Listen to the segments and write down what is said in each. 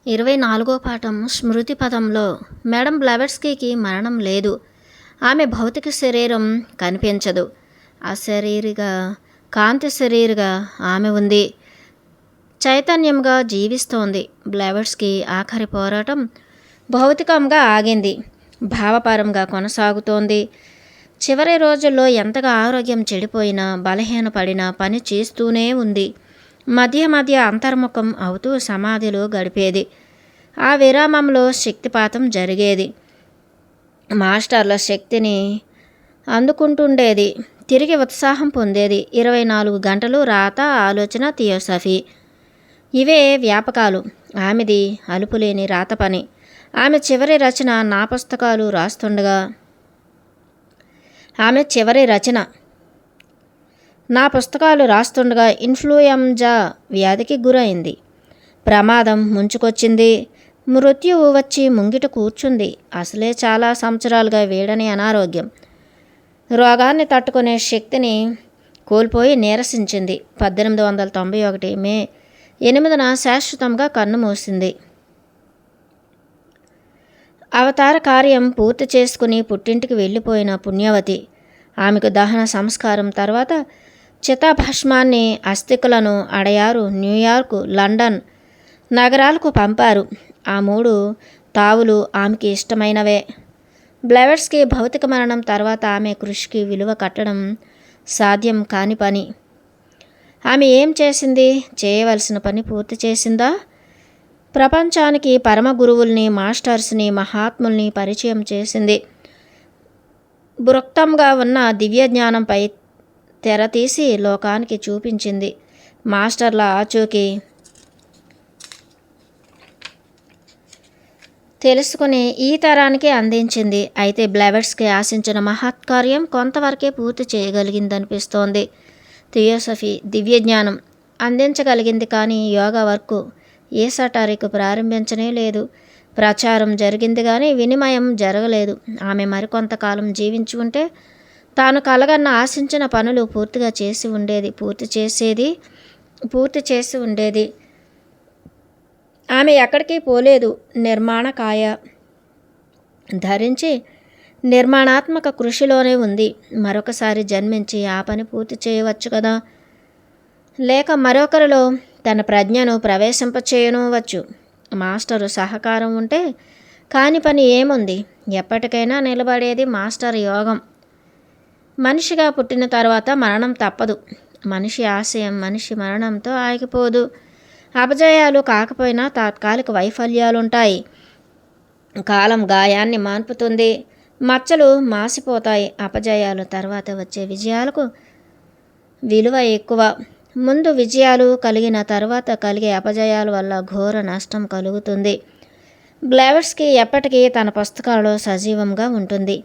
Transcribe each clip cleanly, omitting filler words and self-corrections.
24వ పాఠం స్మృతి పదంలో మేడం బ్లెవెట్స్కీకి మరణం లేదు. ఆమె భౌతిక శరీరం కనిపించదు. అశరీరిగా కాంతి శరీరిగా ఆమె ఉంది. చైతన్యంగా జీవిస్తోంది. బ్లెవెట్స్కీ ఆఖరి పోరాటం భౌతికంగా ఆగింది, భావపరంగా కొనసాగుతోంది. చివరి రోజుల్లో ఎంతగా ఆరోగ్యం చెడిపోయినా, బలహీనపడినా పని చేస్తూనే ఉంది. మధ్య మధ్య అంతర్ముఖం అవుతూ సమాధిలో గడిపేది. ఆ విరామంలో శక్తిపాతం జరిగేది. మాస్టర్ల శక్తిని అందుకుంటుండేది. తిరిగి ఉత్సాహం పొందేది. 24 గంటలు రాత, ఆలోచన, థియోసఫీ. ఇవే వ్యాపకాలు. ఆమెది అలుపులేని రాత పని. ఆమె చివరి రచన నా పుస్తకాలు రాస్తుండగా ఇన్ఫ్లుయెంజా వ్యాధికి గురైంది. ప్రమాదం ముంచుకొచ్చింది. మృత్యువు వచ్చి ముంగిట కూర్చుంది. అసలే చాలా సంవత్సరాలుగా వీడని అనారోగ్యం. రోగాన్ని తట్టుకునే శక్తిని కోల్పోయి నీరసించింది. 1891 మే 8న శాశ్వతంగా కన్ను మూసింది. అవతార కార్యం పూర్తి చేసుకుని పుట్టింటికి వెళ్ళిపోయిన పుణ్యవతి. ఆమెకు దహన సంస్కారం తర్వాత చితాభస్మాన్ని, అస్థికులను అడయారు, న్యూయార్కు, లండన్ నగరాలకు పంపారు. ఆ 3 తావులు ఆమెకి ఇష్టమైనవే. బ్లెవెట్స్కీ భౌతిక మరణం తర్వాత ఆమె కృషికి విలువ కట్టడం సాధ్యం కాని పని. ఆమె ఏం చేసింది? చేయవలసిన పని పూర్తి చేసిందా? ప్రపంచానికి పరమ గురువుల్ని, మాస్టర్స్ని, మహాత్ముల్ని పరిచయం చేసింది. బృక్తంగా ఉన్న దివ్య జ్ఞానంపై తెర తీసి లోకానికి చూపించింది. మాస్టర్ల ఆచూకీ తెలుసుకుని ఈ తరానికి అందించింది. అయితే బ్లెవెట్స్కీ ఆశించిన మహత్కార్యం కొంతవరకే పూర్తి చేయగలిగిందనిపిస్తోంది. థియోసఫీ, దివ్య జ్ఞానం అందించగలిగింది, కానీ యోగా వర్క్ ఏ సటారికు ప్రారంభించనే లేదు. ప్రచారం జరిగింది కానీ వినిమయం జరగలేదు. ఆమె మరికొంతకాలం జీవించి ఉంటే తాను కలగన్న ఆశించిన పనులు పూర్తిగా చేసి ఉండేది, పూర్తి చేసి ఉండేది. ఆమె ఎక్కడికి పోలేదు. నిర్మాణకాయ ధరించి నిర్మాణాత్మక కృషిలోనే ఉంది. మరొకసారి జన్మించి ఆ పని పూర్తి చేయవచ్చు కదా, లేక మరొకరిలో తన ప్రజ్ఞను ప్రవేశింపచేయనవచ్చు. మాస్టరు సహకారం ఉంటే కాని పని ఏముంది? ఎప్పటికైనా నిలబడేది మాస్టర్ యోగం. మనిషిగా పుట్టిన తర్వాత మరణం తప్పదు. మనిషి ఆశయం మనిషి మరణంతో ఆగిపోదు. అపజయాలు కాకపోయినా తాత్కాలిక వైఫల్యాలుంటాయి. కాలం గాయాన్ని మాన్పుతుంది. మచ్చలు మాసిపోతాయి. అపజయాలు తర్వాత వచ్చే విజయాలకు విలువ ఎక్కువ. ముందు విజయాలు కలిగిన తర్వాత కలిగే అపజయాల వల్ల ఘోర నష్టం కలుగుతుంది. బ్లెవెట్స్కీ ఎప్పటికీ తన పుస్తకాలలో సజీవంగా ఉంటుంది.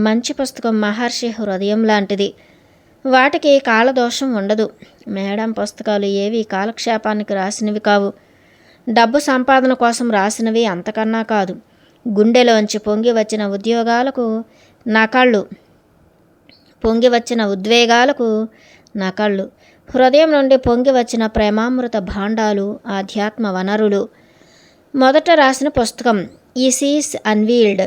మంచి పుస్తకం మహర్షి హృదయం లాంటిది. వాటికి కాలదోషం ఉండదు. మేడం పుస్తకాలు ఏవి కాలక్షేపానికి రాసినవి కావు. డబ్బు సంపాదన కోసం రాసినవి అంతకన్నా కాదు. గుండెలోంచి పొంగి వచ్చిన ఉద్వేగాలకు నకళ్ళు, హృదయం నుండి పొంగి వచ్చిన ప్రేమామృత భాండాలు, ఆధ్యాత్మ వనరులు. మొదట రాసిన పుస్తకం ఈసీస్ అన్వీల్డ్.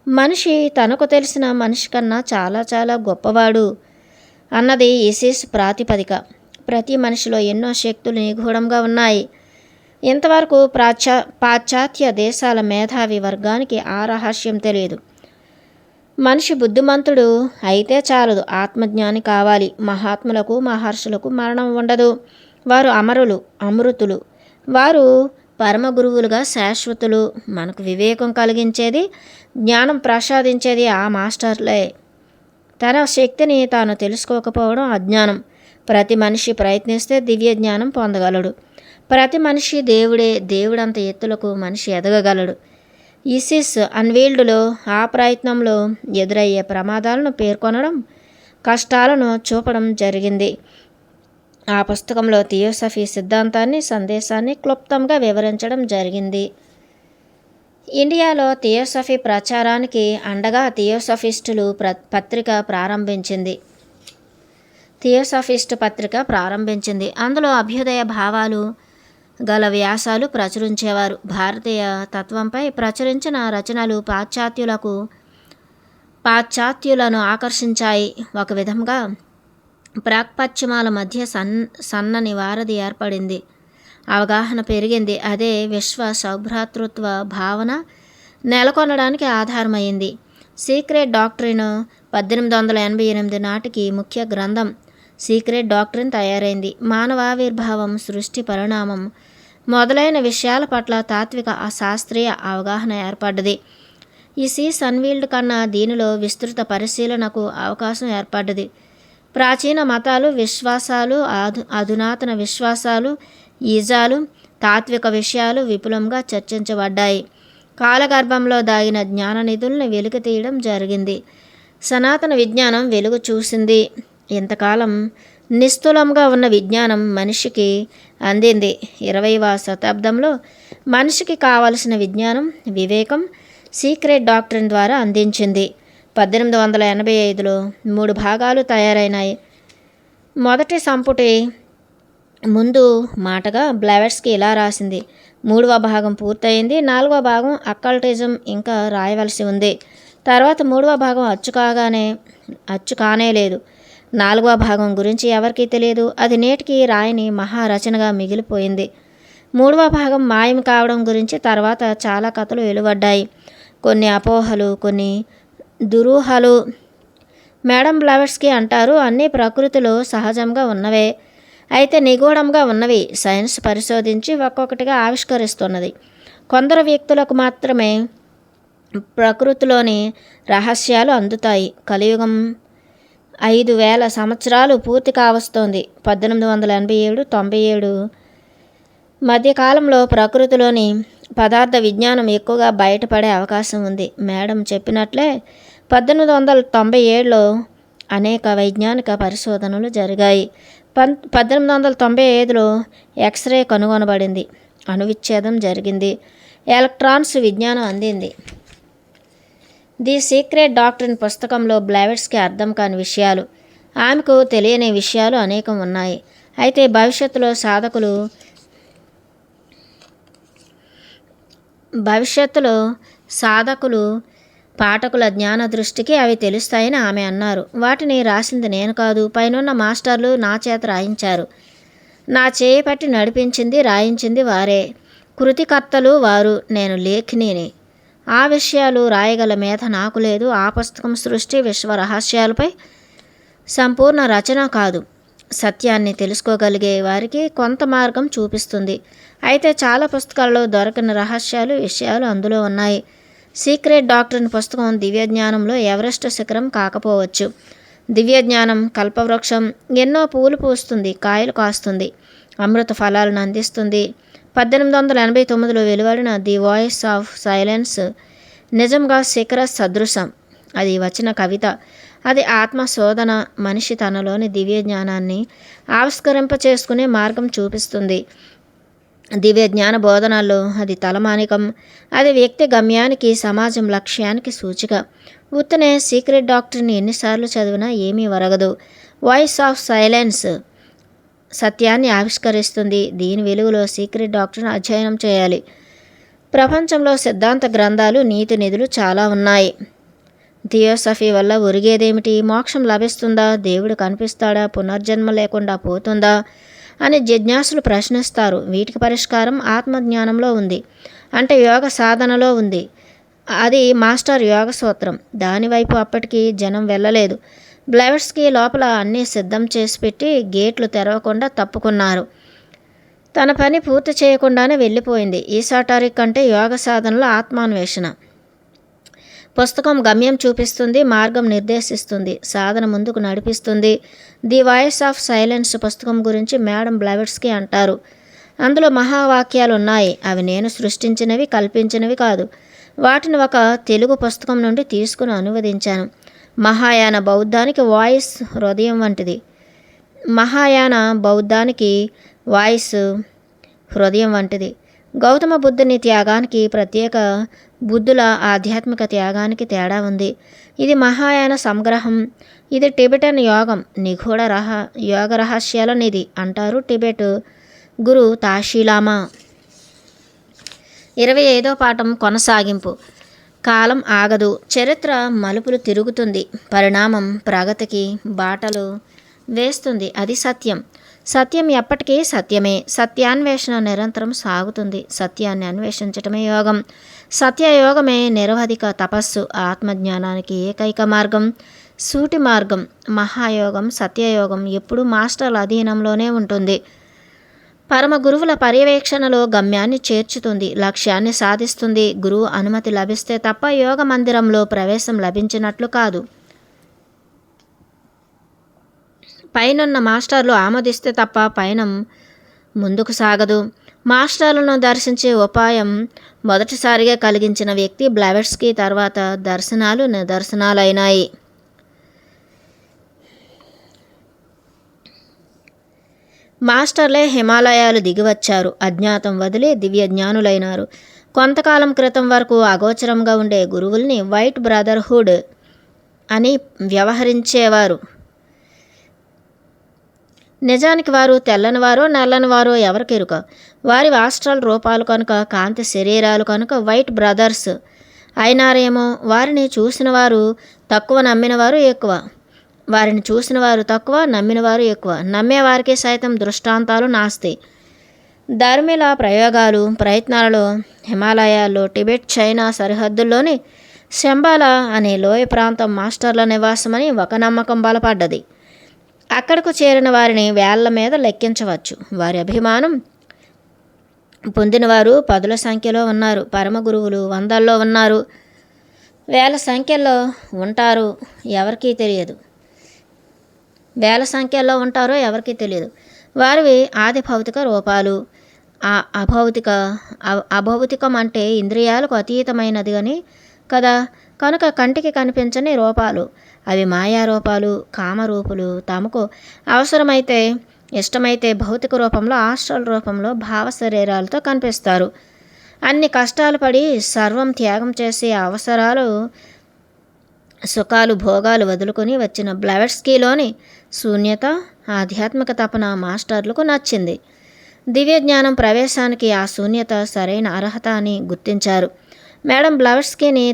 మనిషి తనకు తెలిసిన మనిషి కన్నా చాలా చాలా గొప్పవాడు అన్నది ఈసీస్ ప్రాతిపదిక. ప్రతి మనిషిలో ఎన్నో శక్తులు నిగూఢంగా ఉన్నాయి. ఇంతవరకు పాశ్చాత్య దేశాల మేధావి వర్గానికి ఆ రహస్యం తెలియదు. మనిషి బుద్ధిమంతుడు అయితే చాలదు, ఆత్మజ్ఞాని కావాలి. మహాత్ములకు, మహర్షులకు మరణం ఉండదు. వారు అమరులు, అమృతులు. వారు పరమ గురువులుగా శాశ్వతులు. మనకు వివేకం కలిగించేది, జ్ఞానం ప్రసాదించేది ఆ మాస్టర్లే. తన శక్తిని తాను తెలుసుకోకపోవడం అజ్ఞానం. ప్రతి మనిషి ప్రయత్నిస్తే దివ్య జ్ఞానం పొందగలడు. ప్రతి మనిషి దేవుడే. దేవుడంత ఎత్తులకు మనిషి ఎదగగలడు. ఈసిస్ అన్వీల్డ్లో ఆ ప్రయత్నంలో ఎదురయ్యే ప్రమాదాలను పేర్కొనడం, కష్టాలను చూపడం జరిగింది. ఆ పుస్తకంలో థియోసఫీ సిద్ధాంతాన్ని, సందేశాన్ని క్లుప్తంగా వివరించడం జరిగింది. ఇండియాలో థియోసఫీ ప్రచారానికి అండగా థియోసఫిస్టులు పత్రిక ప్రారంభించింది. అందులో అభ్యుదయ భావాలు గల వ్యాసాలు ప్రచురించేవారు. భారతీయ తత్వంపై ప్రచురించిన రచనలు పాశ్చాత్యులను ఆకర్షించాయి. ఒక విధంగా ప్రాక్పశ్చిమాల మధ్య సన్నని వారధి ఏర్పడింది. అవగాహన పెరిగింది. అదే విశ్వ సౌభ్రాతృత్వ భావన నెలకొనడానికి ఆధారమైంది. సీక్రెట్ డాక్ట్రిన్ 1888 నాటికి ముఖ్య గ్రంథం సీక్రెట్ డాక్ట్రిన్ తయారైంది. మానవావిర్భావం, సృష్టి పరిణామం మొదలైన విషయాల పట్ల తాత్విక శాస్త్రీయ అవగాహన ఏర్పడ్డది. ఈ సన్వీల్డ్ కన్నా దీనిలో విస్తృత పరిశీలనకు అవకాశం ఏర్పడ్డది. ప్రాచీన మతాలు, విశ్వాసాలు, అధునాతన విశ్వాసాలు, ఈజాలు, తాత్విక విషయాలు విపులంగా చర్చించబడ్డాయి. కాలగర్భంలో దాగిన జ్ఞాన నిధుల్ని వెలికి తీయడం జరిగింది. సనాతన విజ్ఞానం వెలుగు చూసింది. ఇంతకాలం నిస్తులంగా ఉన్న విజ్ఞానం మనిషికి అందింది. 20వ శతాబ్దంలో మనిషికి కావలసిన విజ్ఞానం, వివేకం సీక్రెట్ డాక్ట్రిన్ ద్వారా అందించింది. 1885లో 3 భాగాలు తయారైనాయి. మొదటి సంపుటి ముందు మాటగా బ్లెవెట్స్కి ఇలా రాసింది: 3వ భాగం పూర్తయింది, 4వ భాగం అక్కల్టిజం ఇంకా రాయవలసి ఉంది. తర్వాత 3వ భాగం అచ్చు కానే లేదు. 4వ భాగం గురించి ఎవరికీ తెలియదు. అది నేటికి రాయని మహారచనగా మిగిలిపోయింది. 3వ భాగం మాయం కావడం గురించి తర్వాత చాలా కథలు వెలువడ్డాయి. కొన్ని అపోహలు, కొన్ని దురూహలు. మేడం బ్లెవెట్స్కి అంటారు, అన్నీ ప్రకృతిలో సహజంగా ఉన్నవే, అయితే నిగూఢంగా ఉన్నవి సైన్స్ పరిశోధించి ఒక్కొక్కటిగా ఆవిష్కరిస్తున్నది. కొందరు వ్యక్తులకు మాత్రమే ప్రకృతిలోని రహస్యాలు అందుతాయి. కలియుగం 5000 సంవత్సరాలు పూర్తి కావస్తోంది. 1887-97 మధ్యకాలంలో ప్రకృతిలోని పదార్థ విజ్ఞానం ఎక్కువగా బయటపడే అవకాశం ఉంది. మేడం చెప్పినట్లే 1897లో అనేక వైజ్ఞానిక పరిశోధనలు జరిగాయి. 1895లో ఎక్స్రే కనుగొనబడింది. అణువిచ్ఛేదం జరిగింది. ఎలక్ట్రాన్స్ విజ్ఞానం అందింది. ది సీక్రెట్ డాక్ట్రిన్ పుస్తకంలో బ్లెవెట్స్కి అర్థం కాని విషయాలు, ఆమెకు తెలియని విషయాలు అనేకం ఉన్నాయి. అయితే భవిష్యత్తులో సాధకులు పాఠకుల జ్ఞాన దృష్టికి అవి తెలుస్తాయని ఆమె అన్నారు. వాటిని రాసింది నేను కాదు, పైనున్న మాస్టర్లు నా చేత రాయించారు. నా చేయి పట్టి నడిపించింది, రాయించింది వారే. కృతికర్తలు వారు, నేను లేఖినిని. ఆ విషయాలు రాయగల మేధ నాకు లేదు. ఆ పుస్తకం సృష్టి, విశ్వ రహస్యాలపై సంపూర్ణ రచన కాదు. సత్యాన్ని తెలుసుకోగలిగే వారికి కొంత మార్గం చూపిస్తుంది. అయితే చాలా పుస్తకాల్లో దొరకని రహస్యాలు, విషయాలు అందులో ఉన్నాయి. సీక్రెట్ డాక్ట్రిన్ పుస్తకం దివ్యజ్ఞానంలో ఎవరెస్ట్ శిఖరం కాకపోవచ్చు. దివ్యజ్ఞానం కల్పవృక్షం, ఎన్నో పూలు పూస్తుంది, కాయలు కాస్తుంది, అమృత ఫలాలను అందిస్తుంది. 1889లో వెలువడిన ది వాయిస్ ఆఫ్ సైలెన్స్ నిజంగా శిఖర సదృశం. అది వచ్చిన కవిత. అది ఆత్మశోధన. మనిషి తనలోని దివ్య జ్ఞానాన్ని ఆవిష్కరింపచేసుకునే మార్గం చూపిస్తుంది. దివ్య జ్ఞాన బోధనల్లో అది తలమానికం. అది వ్యక్తి గమ్యానికి, సమాజం లక్ష్యానికి సూచిక. ఉత్తనే సీక్రెట్ డాక్ట్రిన్ ఎన్నిసార్లు చదివినా ఏమీ ఒరగదు. వాయిస్ ఆఫ్ సైలెన్స్ సత్యాన్ని ఆవిష్కరిస్తుంది. దీని వెలుగులో సీక్రెట్ డాక్ట్రిన్ అధ్యయనం చేయాలి. ప్రపంచంలో సిద్ధాంత గ్రంథాలు, నీతి నిధులు చాలా ఉన్నాయి. థియోసఫీ వల్ల ఒరిగేదేమిటి? మోక్షం లభిస్తుందా? దేవుడు కనిపిస్తాడా? పునర్జన్మ లేకుండా పోతుందా అని జిజ్ఞాసులు ప్రశ్నిస్తారు. వీటికి పరిష్కారం ఆత్మజ్ఞానంలో ఉంది, అంటే యోగ సాధనలో ఉంది. అది మాస్టర్ యోగ సూత్రం. దానివైపు అప్పటికి జనం వెళ్ళలేదు. బ్లెవెట్స్కి లోపల అన్నీ సిద్ధం చేసి పెట్టి గేట్లు తెరవకుండా తప్పుకున్నారు. తన పని పూర్తి చేయకుండానే వెళ్ళిపోయింది. ఈసాటారిక్ అంటే యోగ సాధనలో ఆత్మాన్వేషణ. పుస్తకం గమ్యం చూపిస్తుంది, మార్గం నిర్దేశిస్తుంది, సాధన ముందుకు నడిపిస్తుంది. ది వాయిస్ ఆఫ్ సైలెన్స్ పుస్తకం గురించి మేడం బ్లెవెట్స్కి అంటారు, అందులో మహావాక్యాలు ఉన్నాయి. అవి నేను సృష్టించినవి, కల్పించినవి కాదు. వాటిని ఒక తెలుగు పుస్తకం నుండి తీసుకుని అనువదించాను. మహాయాన బౌద్ధానికి వాయిస్ హృదయం వంటిది. మహాయాన బౌద్ధానికి వాయిస్ హృదయం వంటిది. గౌతమ బుద్ధుని త్యాగానికి, ప్రత్యేక బుద్ధుల ఆధ్యాత్మిక త్యాగానికి తేడా ఉంది. ఇది మహాయాన సంగ్రహం. ఇది టిబెటన్ యోగం, నిగూఢ యోగ రహస్యాల నిధి అంటారు టిబెట్ గురు తాషీలామా. 25వ పాఠం కొనసాగింపు. కాలం ఆగదు, చరిత్ర మలుపులు తిరుగుతుంది, పరిణామం ప్రగతికి బాటలు వేస్తుంది. అది సత్యం. సత్యం ఎప్పటికీ సత్యమే. సత్యాన్వేషణ నిరంతరం సాగుతుంది. సత్యాన్ని అన్వేషించటమే యోగం. సత్యయోగమే నిరవధిక తపస్సు. ఆత్మజ్ఞానానికి ఏకైక మార్గం సూటి మార్గం. మహాయోగం, సత్యయోగం ఎప్పుడూ మాస్టర్ల అధీనంలోనే ఉంటుంది. పరమ గురువుల పర్యవేక్షణలో గమ్యాన్ని చేర్చుతుంది, లక్ష్యాన్ని సాధిస్తుంది. గురువు అనుమతి లభిస్తే తప్ప యోగ మందిరంలో ప్రవేశం లభించినట్లు కాదు. పైనున్న మాస్టర్లు ఆమోదిస్తే తప్ప పయనం ముందుకు సాగదు. మాస్టర్లను దర్శించే ఉపాయం మొదటిసారిగా కలిగించిన వ్యక్తి బ్లెవెట్స్కీ. తర్వాత దర్శనాలు నిదర్శనాలైనాయి. మాస్టర్లే హిమాలయాలు దిగివచ్చారు. అజ్ఞాతం వదిలి దివ్య జ్ఞానులైనారు. కొంతకాలం క్రితం వరకు అగోచరంగా ఉండే గురువుల్ని వైట్ బ్రదర్హుడ్ అని వ్యవహరించేవారు. నిజానికి వారు తెల్లనివారో నల్లనివారో ఎవరికెరుక. వారి ఆస్ట్రల్ రూపాలు కనుక, కాంతి శరీరాలు కనుక వైట్ బ్రదర్స్ అయినారేమో. వారిని చూసిన వారు తక్కువ, నమ్మినవారు ఎక్కువ. వారిని చూసిన వారు తక్కువ, నమ్మినవారు ఎక్కువ. నమ్మేవారికి సైతం దృష్టాంతాలు నాస్తి. ధర్మిల ప్రయోగాలు, ప్రయత్నాలలో హిమాలయాల్లో, టిబెట్, చైనా సరిహద్దుల్లోని శంబాలా అనే లోయ ప్రాంతం మాస్టర్ల నివాసమని ఒక నమ్మకం బలపడ్డది. అక్కడకు చేరిన వారిని వేళ్ల మీద లెక్కించవచ్చు. వారి అభిమానం పొందినవారు పదుల సంఖ్యలో ఉన్నారు. పరమ గురువులు వందల్లో ఉన్నారు. వేల సంఖ్యలో ఉంటారు, ఎవరికీ తెలియదు. వేల సంఖ్యలో ఉంటారో ఎవరికీ తెలియదు. వారివి ఆది భౌతిక రూపాలు. ఆ అభౌతికం అంటే ఇంద్రియాలకు అతీతమైనది అని కదా. కనుక కంటికి కనిపించని రూపాలు. అవి మాయారూపాలు, కామరూపులు. తమకు అవసరమైతే, ఇష్టమైతే భౌతిక రూపంలో, ఆస్ట్రల్ రూపంలో భావ శరీరాలతో కనిపిస్తారు. అన్ని కష్టాలు పడి సర్వం త్యాగం చేసి అవసరాలు, సుఖాలు, భోగాలు వదులుకొని వచ్చిన బ్లెవెట్స్కీలోని శూన్యత, ఆధ్యాత్మిక తపన మాస్టర్లకు నచ్చింది. దివ్య జ్ఞానం ప్రవేశానికి ఆ శూన్యత సరైన అర్హత అని గుర్తించారు. మేడం బ్లెవెట్స్కీని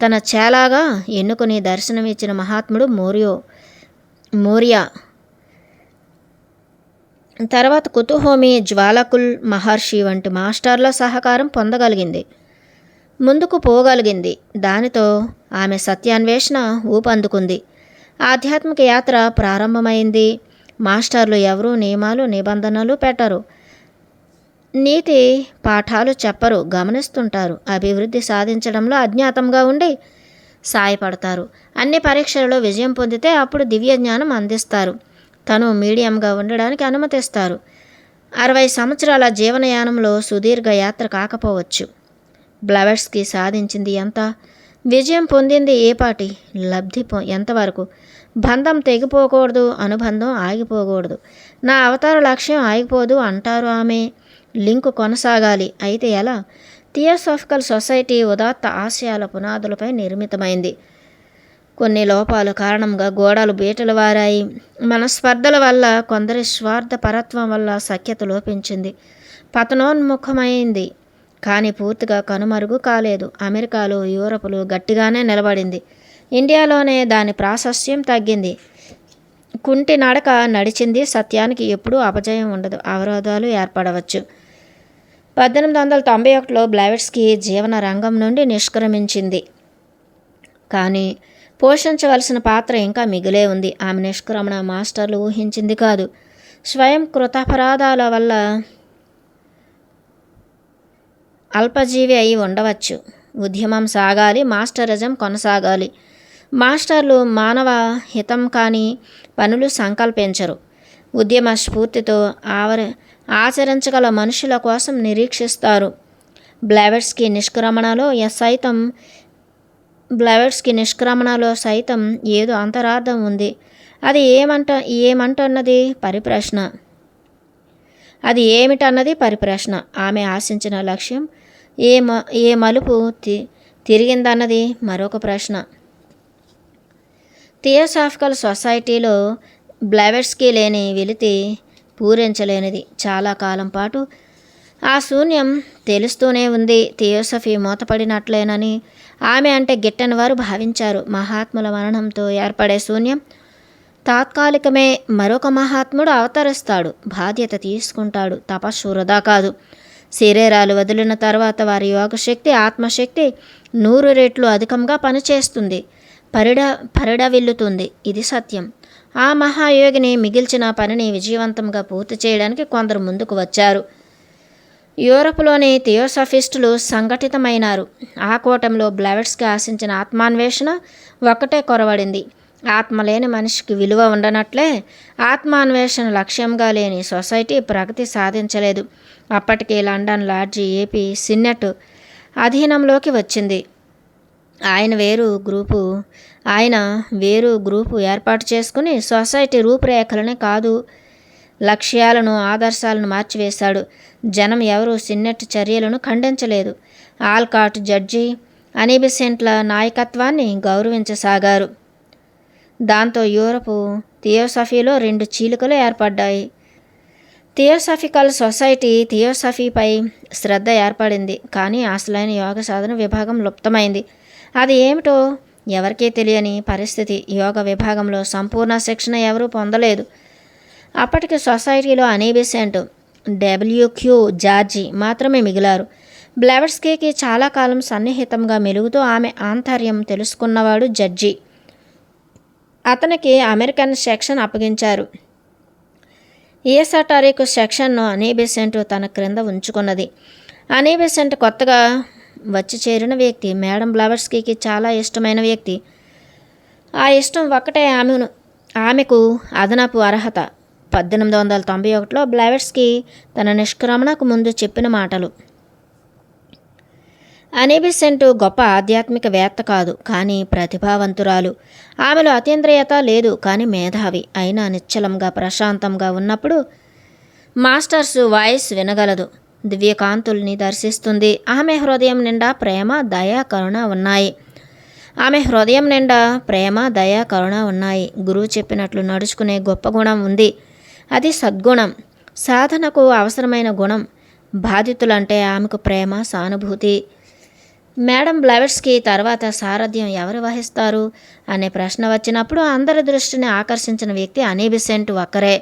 తన చేలాగా ఎన్నుకుని దర్శనమిచ్చిన మహాత్ముడు మోరియా. తర్వాత కుతుహోమి, జ్వాలకుల్ మహర్షి వంటి మాస్టర్ల సహకారం పొందగలిగింది. ముందుకు పోగలిగింది. దానితో ఆమె సత్యాన్వేషణ ఊపందుకుంది. ఆధ్యాత్మిక యాత్ర ప్రారంభమైంది. మాస్టర్లు ఎవరూ నియమాలు, నిబంధనలు పెట్టరు. నీతి పాఠాలు చెప్పరు, గమనిస్తుంటారు. అభివృద్ధి సాధించడంలో అజ్ఞాతంగా ఉండి సాయపడతారు. అన్ని పరీక్షలలో విజయం పొందితే అప్పుడు దివ్య జ్ఞానం అందిస్తారు. తను మీడియంగా ఉండడానికి అనుమతిస్తారు. 60 సంవత్సరాల జీవనయానంలో సుదీర్ఘ యాత్ర కాకపోవచ్చు. బ్లెవెట్స్కీ సాధించింది ఎంత? విజయం పొందింది ఏపాటి? లబ్ధి ఎంతవరకు? బంధం తెగిపోకూడదు, అనుబంధం ఆగిపోకూడదు. నా అవతార లక్ష్యం ఆగిపోదు అంటారు ఆమె. లింకు కొనసాగాలి. అయితే ఎలా? థియోసాఫికల్ సొసైటీ ఉదాత్త ఆశయాల పునాదులపై నిర్మితమైంది. కొన్ని లోపాల కారణంగా గోడలు బీటలు వారాయి. మన స్పర్ధల వల్ల, కొందరి స్వార్థ పరత్వం వల్ల సఖ్యత లోపించింది, పతనోన్ముఖమైంది. కానీ పూర్తిగా కనుమరుగు కాలేదు. అమెరికాలో, యూరప్లో గట్టిగానే నిలబడింది. ఇండియాలోనే దాని ప్రాశస్త్యం తగ్గింది. కుంటి నడక నడిచింది. సత్యానికి ఎప్పుడూ అపజయం ఉండదు. అవరోధాలు ఏర్పడవచ్చు. 1891లో బ్లెవెట్స్కీ జీవన రంగం నుండి నిష్క్రమించింది. కానీ పోషించవలసిన పాత్ర ఇంకా మిగిలే ఉంది. ఆమె నిష్క్రమణ మాస్టర్లు ఊహించింది కాదు. స్వయం కృతాపరాధాల వల్ల అల్పజీవి అయి ఉండవచ్చు. ఉద్యమం సాగాలి, మాస్టరిజం కొనసాగాలి. మాస్టర్లు మానవ హితం కాని పనులు సంకల్పించరు. ఉద్యమ స్ఫూర్తితో ఆచరించగల మనుషుల కోసం నిరీక్షిస్తారు. బ్లెవెట్స్కీ నిష్క్రమణలో సైతం ఏదో అంతరార్థం ఉంది. అది ఏమంటన్నది పరిప్రశ్న. అది ఏమిటన్నది పరిప్రశ్న. ఆమె ఆశించిన లక్ష్యం ఏ మలుపు తిరిగిందన్నది మరొక ప్రశ్న. థియోసాఫికల్ సొసైటీలో బ్లెవెట్స్కీ లేని వెలితి పూరించలేనిది. చాలా కాలం పాటు ఆ శూన్యం తెలుస్తూనే ఉంది. థియోసఫీ మూతపడినట్లేనని ఆమె అంటే గిట్టని వారు భావించారు. మహాత్ముల మరణంతో ఏర్పడే శూన్యం తాత్కాలికమే. మరొక మహాత్ముడు అవతరిస్తాడు, బాధ్యత తీసుకుంటాడు. తపస్సు వృధా కాదు. శరీరాలు వదిలిన తర్వాత వారి యోగశక్తి, ఆత్మశక్తి 100 రెట్లు అధికంగా పనిచేస్తుంది, పరిడవిల్లుతుంది. ఇది సత్యం. ఆ మహాయోగిని మిగిల్చిన పనిని విజయవంతంగా పూర్తి చేయడానికి కొందరు ముందుకు వచ్చారు. యూరప్లోని థియోసఫిస్టులు సంఘటితమైనారు. ఆ కూటమిలో బ్లెవెట్స్కి ఆశించిన ఆత్మాన్వేషణ ఒక్కటే కొరవడింది. ఆత్మ లేని మనిషికి విలువ ఉండనట్లే ఆత్మాన్వేషణ లక్ష్యంగా లేని సొసైటీ ప్రగతి సాధించలేదు. అప్పటికే లండన్ లార్జీ ఏపీ సిన్నెట్ అధీనంలోకి వచ్చింది. ఆయన వేరు గ్రూపు ఏర్పాటు చేసుకుని సొసైటీ రూపురేఖలనే కాదు, లక్ష్యాలను, ఆదర్శాలను మార్చివేశాడు. జనం ఎవరూ సిన్నెట్ చర్యలను ఖండించలేదు. ఆల్కాట్, జడ్జి, అనీబిసెంట్ల నాయకత్వాన్ని గౌరవించసాగారు. దాంతో యూరపు థియోసఫీలో 2 చీలికలు ఏర్పడ్డాయి. థియోసఫికల్ సొసైటీ థియోసఫీపై శ్రద్ధ ఏర్పడింది, కానీ అసలైన యోగ సాధన విభాగం లుప్తమైంది. అది ఏమిటో ఎవరికీ తెలియని పరిస్థితి. యోగ విభాగంలో సంపూర్ణ శిక్షణ ఎవరూ పొందలేదు. అప్పటికి సొసైటీలో అనీబిసెంట్, డబ్ల్యూక్యూ జార్జి మాత్రమే మిగిలారు. బ్లెవెట్స్కీకి చాలా కాలం సన్నిహితంగా మెలుగుతూ ఆమె ఆంతర్యం తెలుసుకున్నవాడు జడ్జి. అతనికి అమెరికన్ సెక్షన్ అప్పగించారు. ఏసాటారిక్ సెక్షన్ను అనీబిసెంట్ తన క్రింద ఉంచుకున్నది. అనీబిసెంట్ కొత్తగా వచ్చి చేరిన వ్యక్తి. మేడం బ్లెవెట్స్కీకి చాలా ఇష్టమైన వ్యక్తి. ఆ ఇష్టం ఒక్కటే ఆమెకు అదనపు అర్హత. 1891లో బ్లెవెట్స్కీ తన నిష్క్రమణకు ముందు చెప్పిన మాటలు. అనీబిసెంట్ గొప్ప ఆధ్యాత్మికవేత్త కాదు, కానీ ప్రతిభావంతురాలు. ఆమెలో అతీంద్రియత లేదు, కానీ మేధావి. అయినా నిశ్చలంగా, ప్రశాంతంగా ఉన్నప్పుడు మాస్టర్స్ వాయిస్ వినగలదు. దివ్యకాంతుల్ని దర్శిస్తుంది. ఆమె హృదయం నిండా ప్రేమ, దయ, కరుణ ఉన్నాయి. గురువు చెప్పినట్లు నడుచుకునే గొప్ప గుణం ఉంది. అది సద్గుణం, సాధనకు అవసరమైన గుణం. బాధితులంటే ఆమెకు ప్రేమ, సానుభూతి. మేడం బ్లెవెట్స్కీ తర్వాత సారథ్యం ఎవరు వహిస్తారు అనే ప్రశ్న వచ్చినప్పుడు అందరి దృష్టిని ఆకర్షించిన వ్యక్తి అనీబిసెంట్ ఒక్కరే.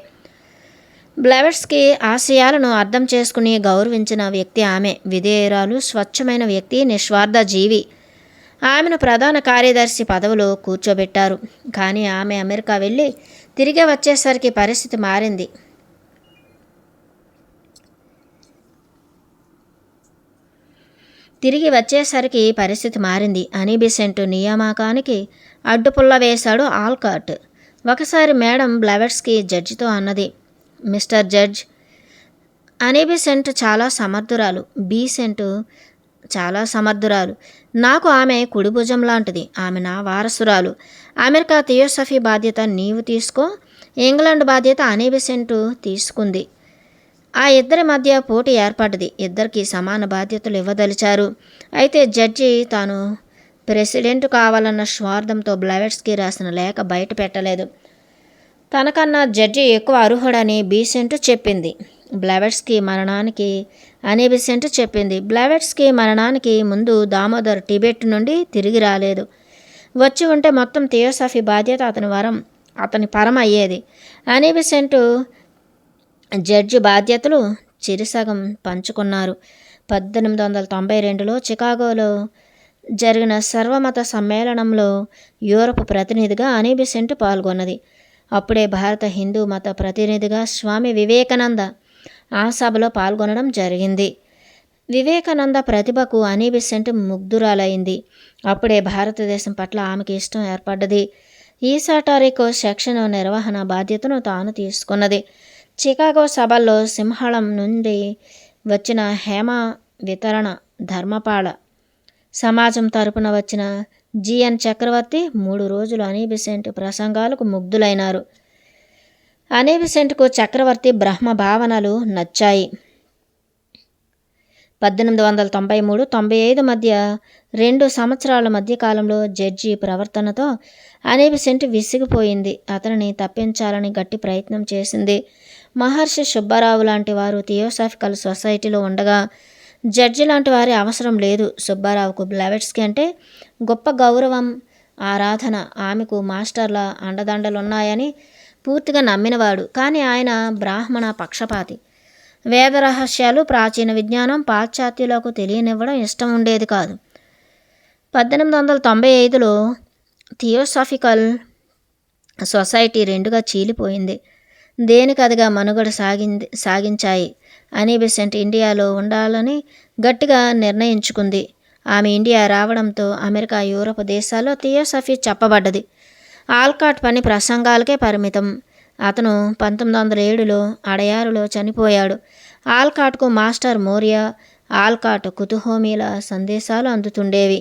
బ్లెవెట్స్కీ ఆశయాలను అర్థం చేసుకుని గౌరవించిన వ్యక్తి ఆమె. విధేయురాలు, స్వచ్ఛమైన వ్యక్తి, నిస్వార్థ జీవి. ఆమెను ప్రధాన కార్యదర్శి పదవిలో కూర్చోబెట్టారు. కానీ ఆమె అమెరికా వెళ్ళి తిరిగి వచ్చేసరికి పరిస్థితి మారింది. అనీబిసెంట్ నియామకానికి అడ్డుపుల్ల వేశాడు ఆల్కాట్. ఒకసారి మేడం బ్లెవెట్స్కీ జడ్జితో అన్నది, మిస్టర్ జడ్జ్, అనీబిసెంట్ చాలా సమర్థురాలు, బీసెంట్ చాలా సమర్థురాలు. నాకు ఆమె కుడి భుజం లాంటిది. ఆమె నా వారసురాలు. అమెరికా థియోసఫీ బాధ్యత నీవు తీసుకో, ఇంగ్లాండ్ బాధ్యత అనీబిసెంట్ తీసుకుంది. ఆ ఇద్దరి మధ్య పోటీ ఏర్పడ్డది. ఇద్దరికి సమాన బాధ్యతలు ఇవ్వదలిచారు. అయితే జడ్జి తాను ప్రెసిడెంట్ కావాలన్న స్వార్థంతో బ్లెవెట్స్కీ రాసిన లేఖ బయట పెట్టలేదు. తనకన్నా జడ్జి ఎక్కువ అర్హుడని బీసెంట్ చెప్పింది. బ్లెవెట్స్కీ మరణానికి ముందు దామోదర్ టిబెట్ నుండి తిరిగి రాలేదు. వచ్చి ఉంటే మొత్తం థియోసఫీ బాధ్యత అతని పరం అయ్యేది. అనీబిసెంట్ జడ్జి బాధ్యతలు చిరుసగం పంచుకున్నారు. 1892లో చికాగోలో జరిగిన సర్వమత సమ్మేళనంలో యూరప్ ప్రతినిధిగా అనీబిసెంట్ పాల్గొన్నది. అప్పుడే భారత హిందూ మత ప్రతినిధిగా స్వామి వివేకానంద ఆ సభలో పాల్గొనడం జరిగింది. వివేకానంద ప్రతిభకు అనీబిసెంట్ ముగ్ధురాలైంది. అప్పుడే భారతదేశం పట్ల ఆమెకి ఇష్టం ఏర్పడ్డది. ఈసాటారిక్ సెక్షన్ నిర్వహణ బాధ్యతను తాను తీసుకున్నది. చికాగో సభల్లో సింహళం నుండి వచ్చిన హేమ వితరణ ధర్మపాళ, సమాజం తరపున వచ్చిన జిఎన్ చక్రవర్తి 3 రోజులు అనీబిసెంట్ ప్రసంగాలకు ముగ్ధులైనారు. అనీబిసెంట్కు చక్రవర్తి బ్రహ్మ భావనలు నచ్చాయి. 1893-95 మధ్య 2 సంవత్సరాల మధ్యకాలంలో జడ్జి ప్రవర్తనతో అనీబిసెంట్ విసిగిపోయింది. అతనిని తప్పించాలని గట్టి ప్రయత్నం చేసింది. మహర్షి సుబ్బారావు లాంటి వారు థియోసాఫికల్ సొసైటీలో ఉండగా జడ్జి లాంటి వారి అవసరం లేదు. సుబ్బారావుకు బ్లెవెట్స్కి అంటే గొప్ప గౌరవం, ఆరాధన. ఆమెకు మాస్టర్ల అండదండలున్నాయని పూర్తిగా నమ్మినవాడు. కానీ ఆయన బ్రాహ్మణ పక్షపాతి. వేద రహస్యాలు, ప్రాచీన విజ్ఞానం పాశ్చాత్యులకు తెలియనివ్వడం ఇష్టం ఉండేది కాదు. 1895లో థియోసాఫికల్ సొసైటీ రెండుగా చీలిపోయింది. దేనికదిగా మనుగడ సాగించాయి. అనీ బెసెంట్ ఇండియాలో ఉండాలని గట్టిగా నిర్ణయించుకుంది. ఆమె ఇండియా రావడంతో అమెరికా, యూరప్ దేశాల్లో థియోసఫీ చెప్పబడ్డది. ఆల్కాట్ పని ప్రసంగాలకే పరిమితం. అతను 1907లో అడయారులో చనిపోయాడు. ఆల్కాట్కు మాస్టర్ మోరియా, ఆల్కాట్ కుతుహోమీల సందేశాలు అందుతుండేవి.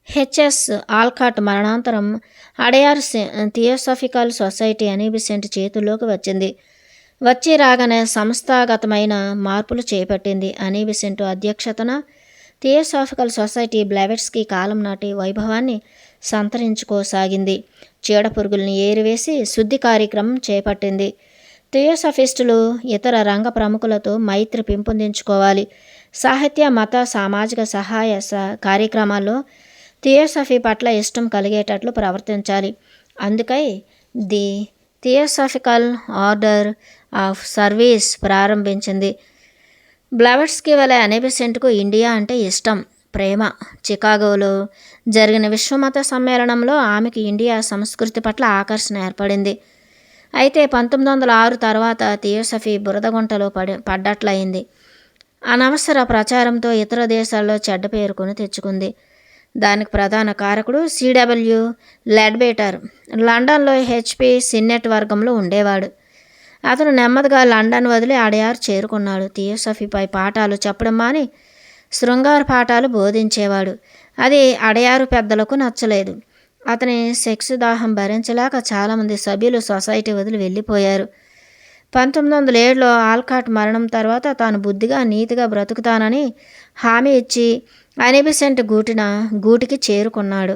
హెచ్ఎస్ ఆల్కాట్ మరణాంతరం Adyar theosophical society Annie Besant చేతుల్లోకి వచ్చి రాగానే సంస్థాగతమైన మార్పులు చేపట్టింది. అనీ బెసెంట్ అధ్యక్షతన థియోసాఫికల్ సొసైటీ బ్లెవెట్స్కి కాలం నాటి వైభవాన్ని సంతరించుకోసాగింది. చీడపురుగుల్ని ఏరివేసి శుద్ధి కార్యక్రమం చేపట్టింది. థియోసఫిస్టులు ఇతర రంగ ప్రముఖులతో మైత్రి పెంపొందించుకోవాలి. సాహిత్య, మత, సామాజిక సహాయ కార్యక్రమాల్లో థియోసఫీ పట్ల ఇష్టం కలిగేటట్లు ప్రవర్తించాలి. అందుకై the theosophical order of service ప్రారంభించింది. బ్లెవెట్స్కి వలె అనీ బెసెంట్కు ఇండియా అంటే ఇష్టం, ప్రేమ. చికాగోలో జరిగిన విశ్వమత సమ్మేళనంలో ఆమెకు ఇండియా సంస్కృతి పట్ల ఆకర్షణ ఏర్పడింది. అయితే 1906 తర్వాత థియోసఫీ బురదగుంటలో పడ్డట్లయింది. అనవసర ప్రచారంతో ఇతర దేశాల్లో చెడ్డ పేరు కొని తెచ్చుకుంది. దానికి ప్రధాన కారకుడు సిడబ్ల్యూ లెడ్బేటర్. లండన్లో హెచ్పి సిన్నెట్ వర్గంలో ఉండేవాడు. అతను నెమ్మదిగా లండన్ వదిలి అడయార్ చేరుకున్నాడు. థియోసఫీపై పాఠాలు చెప్పడం మాని శృంగార పాఠాలు బోధించేవాడు. అది అడయారు పెద్దలకు నచ్చలేదు. అతని సెక్స్ దాహం భరించలేక చాలామంది సభ్యులు సొసైటీ వదిలి వెళ్ళిపోయారు. 1907లో ఆల్కాట్ మరణం తర్వాత తాను బుద్ధిగా, నీతిగా బ్రతుకుతానని హామీ ఇచ్చి అనీ బెసెంట్ గూటికి చేరుకున్నాడు.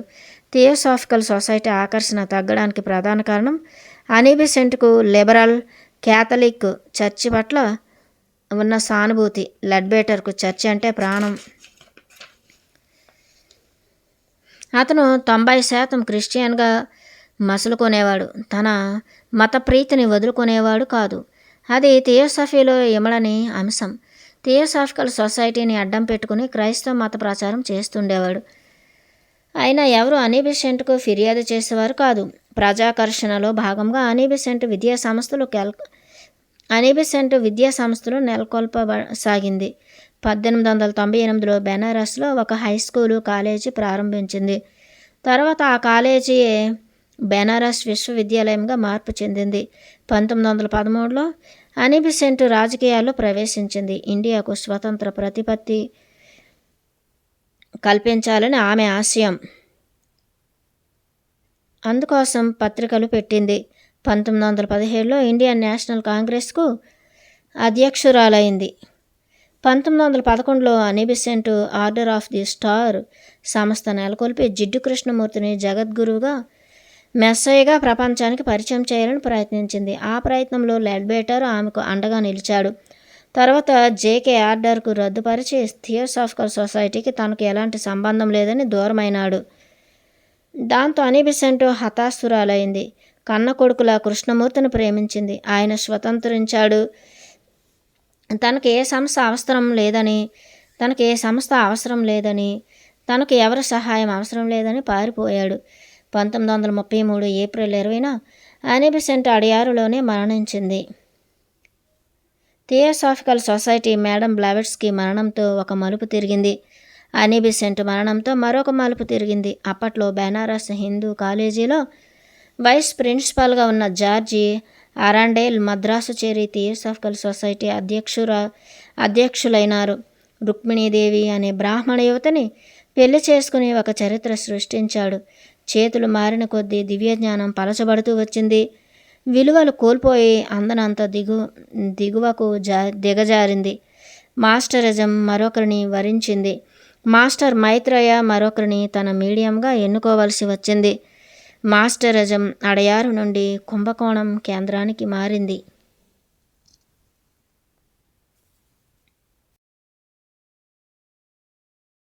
థియోసాఫికల్ సొసైటీ ఆకర్షణ తగ్గడానికి ప్రధాన కారణం అనీ బెసెంట్కు లిబరల్ క్యాథలిక్ చర్చి పట్ల ఉన్న సానుభూతి. లెడ్బేటర్కు చర్చి అంటే ప్రాణం. అతను 90% క్రిస్టియన్గా మసులుకొనేవాడు. తన మత ప్రీతిని వదులుకునేవాడు కాదు. అది థియోసఫీలో ఇమడని అంశం. థియోసాఫికల్ సొసైటీని అడ్డం పెట్టుకుని క్రైస్తవ మత ప్రచారం చేస్తుండేవాడు. అయినా ఎవరు అనీ బెసెంట్కు ఫిర్యాదు చేసేవారు కాదు. ప్రజాకర్షణలో భాగంగా అనీ బెసెంట్ విద్యా సంస్థలు నెలకొల్పసాగింది. 1898లో బెనారస్లో ఒక హై స్కూలు, కాలేజీ ప్రారంభించింది. తర్వాత ఆ కాలేజీయే బెనారస్ విశ్వవిద్యాలయంగా మార్పు చెందింది. 1913లో అనీ బెసెంట్ రాజకీయాల్లో ప్రవేశించింది. ఇండియాకు స్వతంత్ర ప్రతిపత్తి కల్పించాలని ఆమె ఆశయం. అందుకోసం పత్రికలు పెట్టింది. 1917లో ఇండియన్ నేషనల్ కాంగ్రెస్కు అధ్యక్షురాలైంది. 1911లో అనీ Besant order of the star సంస్థ నెలకొల్పి జిడ్డు కృష్ణమూర్తిని జగద్గురువుగా, మెస్సయ్యగా ప్రపంచానికి పరిచయం చేయాలని ప్రయత్నించింది. ఆ ప్రయత్నంలో లెడ్బేటర్ ఆమెకు అండగా నిలిచాడు. తర్వాత జేకే ఆర్డర్కు రద్దుపరిచి థియోసాఫికల్ సొసైటీకి తనకు ఎలాంటి సంబంధం లేదని దూరమైనాడు. దాంతో అనీ బెసెంట్ హతాశురాలైంది. కన్న కొడుకులా కృష్ణమూర్తిని ప్రేమించింది. ఆయన స్వతంత్రించాడు. తనకు ఏ సంస్థ అవసరం లేదని, తనకు ఎవరి సహాయం అవసరం లేదని పారిపోయాడు. 1933 ఏప్రిల్ 20న అనీ బెసెంట్ అడయారులోనే మరణించింది. థియోసాఫికల్ సొసైటీ మేడం బ్లెవెట్స్కి మరణంతో ఒక మలుపు తిరిగింది. అనీ బెసెంట్ మరణంతో మరొక మలుపు తిరిగింది. అప్పట్లో బెనారస్ హిందూ కాలేజీలో వైస్ ప్రిన్సిపాల్గా ఉన్న జార్జి అరాండేల్ మద్రాసు చేరి థియోసాఫికల్ సొసైటీ అధ్యక్షులైనారు. రుక్మిణీదేవి అనే బ్రాహ్మణ యువతిని పెళ్లి చేసుకుని ఒక చరిత్ర సృష్టించాడు. చేతులు మారిన కొద్దీ దివ్యజ్ఞానం పలచబడుతూ వచ్చింది. విలువలు కోల్పోయి అందనంత దిగువకు దిగజారింది. మాస్టరిజం మరొకరిని వరించింది. మాస్టర్ మైత్రేయ మరొకరిని తన మీడియంగా ఎన్నుకోవలసి వచ్చింది. మాస్టరిజం అడయారు నుండి కుంభకోణం కేంద్రానికి మారింది.